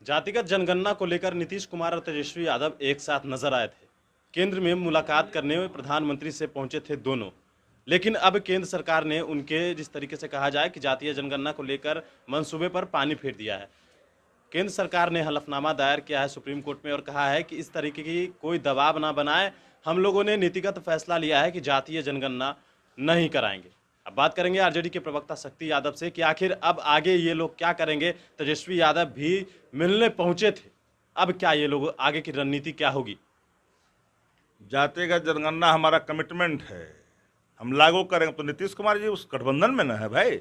जातिगत जनगणना को लेकर नीतीश कुमार और तेजस्वी यादव एक साथ नजर आए थे। केंद्र में मुलाकात करने में प्रधानमंत्री से पहुंचे थे दोनों। लेकिन अब केंद्र सरकार ने उनके जिस तरीके से कहा जाए कि जातीय जनगणना को लेकर मंसूबे पर पानी फेर दिया है। केंद्र सरकार ने हलफनामा दायर किया है सुप्रीम कोर्ट में और कहा है कि इस तरीके की कोई दबाव ना बनाए। हम लोगों ने नीतिगत फैसला लिया है कि जातीय जनगणना नहीं कराएंगे। अब बात करेंगे आरजेडी के प्रवक्ता शक्ति यादव से कि आखिर अब आगे ये लोग क्या करेंगे। तेजस्वी यादव भी मिलने पहुंचे थे, अब क्या ये लोग आगे की रणनीति क्या होगी। जातिगत जनगणना हमारा कमिटमेंट है, हम लागू करेंगे। तो नीतीश कुमार जी उस गठबंधन में न है भाई,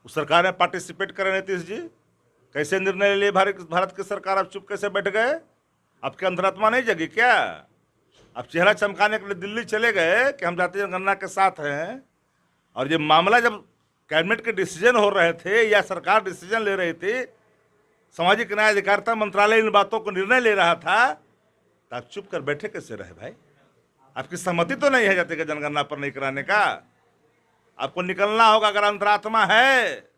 उस सरकार में पार्टिसिपेट करें। नीतीश जी कैसे निर्णय ले लिए भारत की सरकार? आप चुप कैसे बैठ गए? आपके अंतरात्मा नहीं जगी क्या? आप चेहरा चमकाने के लिए दिल्ली चले गए कि हम जातीय जनगणना के साथ हैं, और ये मामला जब कैबिनेट के डिसीजन हो रहे थे या सरकार डिसीजन ले रही थी, सामाजिक न्याय अधिकारिता मंत्रालय इन बातों को निर्णय ले रहा था, तो आप चुप कर बैठे कैसे रहे भाई? आपकी सहमति तो नहीं है जातिगत जनगणना पर नहीं कराने का? आपको निकलना होगा। अगर अंतरात्मा है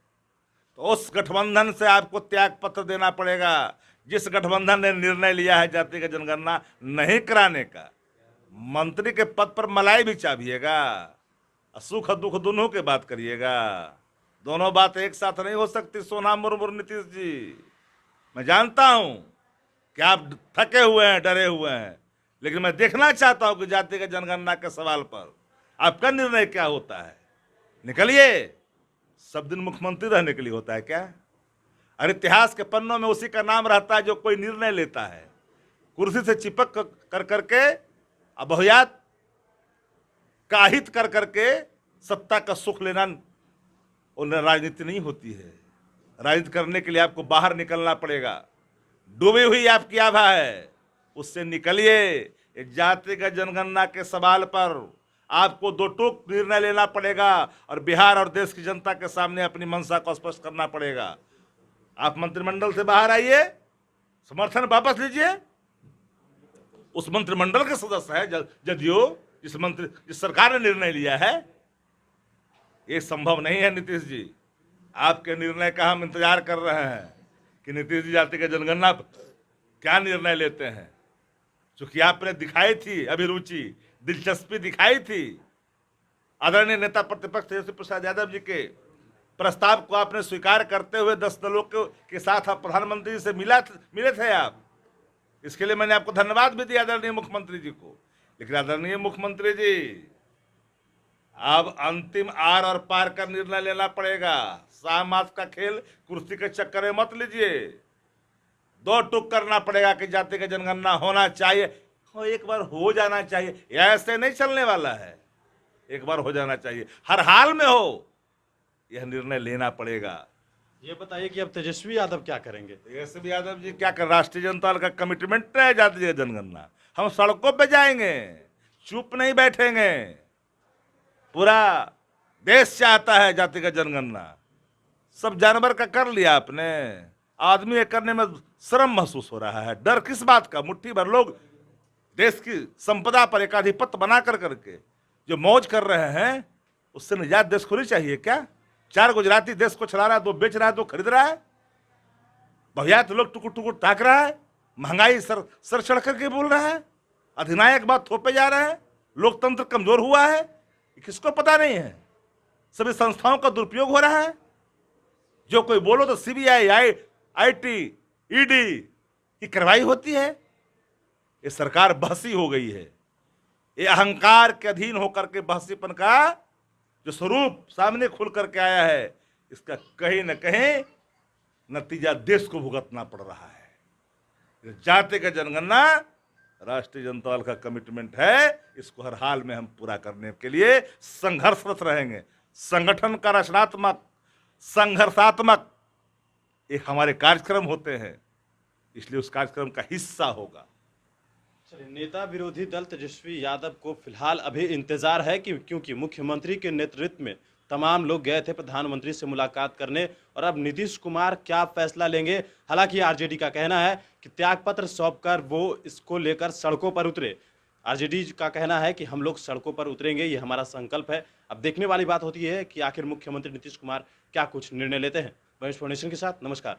तो उस गठबंधन से आपको त्याग पत्र देना पड़ेगा जिस गठबंधन ने निर्णय लिया है जातिगत जनगणना नहीं कराने का। मंत्री के पद पर मलाई भी चाबिएगा, सुख दुख दोनों के बात करिएगा। दोनों बात एक साथ नहीं हो सकती। सोना मुर्मू नीतीश जी, मैं जानता हूं कि आप थके हुए हैं, डरे हुए हैं, लेकिन मैं देखना चाहता हूं कि जातिगत जनगणना के सवाल पर आपका निर्णय क्या होता है। निकलिए। सब दिन मुख्यमंत्री रहने के लिए होता है क्या? अरे इतिहास के पन्नों में उसी का नाम रहता है जो कोई निर्णय लेता है। कुर्सी से चिपक कर करके अब बहुयात काहित कर करके सत्ता का सुख लेना उन्हें राजनीति नहीं होती है। राजनीति करने के लिए आपको बाहर निकलना पड़ेगा। डूबी हुई आपकी आभा है, उससे निकलिए। जातिगत जनगणना के सवाल पर आपको दो टूक निर्णय लेना पड़ेगा और बिहार और देश की जनता के सामने अपनी मंशा को स्पष्ट करना पड़ेगा। आप मंत्रिमंडल से बाहर आइए, समर्थन वापस लीजिए। उस मंत्रिमंडल के सदस्य है जदयू, जिस सरकार ने निर्णय लिया है। ये संभव नहीं है नीतीश जी। आपके निर्णय का हम इंतजार कर रहे हैं कि नीतीश जी जातिगत जनगणना क्या निर्णय लेते हैं। चूंकि आपने दिखाई थी अभिरुचि, दिलचस्पी दिखाई थी, आदरणीय नेता प्रतिपक्ष तेजस्वी प्रसाद यादव जी के प्रस्ताव को आपने स्वीकार करते हुए 10 दलों के साथ आप प्रधानमंत्री से मिले थे आप। इसके लिए मैंने आपको धन्यवाद भी दिया आदरणीय मुख्यमंत्री जी को। लेकिन आदरणीय मुख्यमंत्री जी, अब अंतिम आर और पार का निर्णय लेना पड़ेगा। सामाज का खेल कुर्सी के चक्कर में मत लीजिए। दो टूक करना पड़ेगा कि जातिगत जनगणना होना चाहिए, एक बार हो जाना चाहिए। ऐसे नहीं चलने वाला है, एक बार हो जाना चाहिए, हर हाल में हो, यह निर्णय लेना पड़ेगा। ये बताइए कि अब तेजस्वी यादव क्या करेंगे। तेजस्वी यादव जी क्या कर? राष्ट्रीय जनता दल का कमिटमेंट है जातीय जनगणना। हम सड़कों पे जाएंगे, चुप नहीं बैठेंगे। पूरा देश चाहता है जातिगत जनगणना। सब जानवर का कर लिया आपने, आदमी ये करने में शर्म महसूस हो रहा है। डर किस बात का? मुट्ठी भर लोग देश की संपदा पर एकाधिपत्य बना कर करके जो मौज कर रहे हैं, उससे निजात देश को नहीं चाहिए क्या? 4 गुजराती देश को चला रहा है, 2 बेच रहा है, 2 खरीद रहा है। बहुयात लोग टुकुर टुकुर ताक रहा है। महंगाई सर चढ़ करके बोल रहा है। अधिनायक बात थोपे जा रहे हैं। लोकतंत्र कमजोर हुआ है, किसको पता नहीं है। सभी संस्थाओं का दुरुपयोग हो रहा है। जो कोई बोलो तो सीबीआई, आईटी, ईडी की कार्रवाई होती है। ये सरकार बहसी हो गई है। ये अहंकार के अधीन होकर के बहसीपन का जो स्वरूप सामने खुल करके आया है, इसका कहीं न कहीं नतीजा देश को भुगतना पड़ रहा है। जातिगत जनगणना राष्ट्रीय जनता दल का कमिटमेंट है। इसको हर हाल में हम पूरा करने के लिए संघर्षरत रहेंगे। संगठन का रचनात्मक, संघर्षात्मक एक हमारे कार्यक्रम होते हैं, इसलिए उस कार्यक्रम का हिस्सा होगा। नेता विरोधी दल तेजस्वी यादव को फिलहाल अभी इंतजार है कि क्योंकि मुख्यमंत्री के नेतृत्व में तमाम लोग गए थे प्रधानमंत्री से मुलाकात करने, और अब नीतीश कुमार क्या फैसला लेंगे। हालांकि आरजेडी का कहना है कि त्यागपत्र सौंपकर वो इसको लेकर सड़कों पर उतरे। आरजेडी का कहना है कि हम लोग सड़कों पर उतरेंगे, ये हमारा संकल्प है। अब देखने वाली बात होती है कि आखिर मुख्यमंत्री नीतीश कुमार क्या कुछ निर्णय लेते हैं। महेश फाउंडेशन के साथ नमस्कार।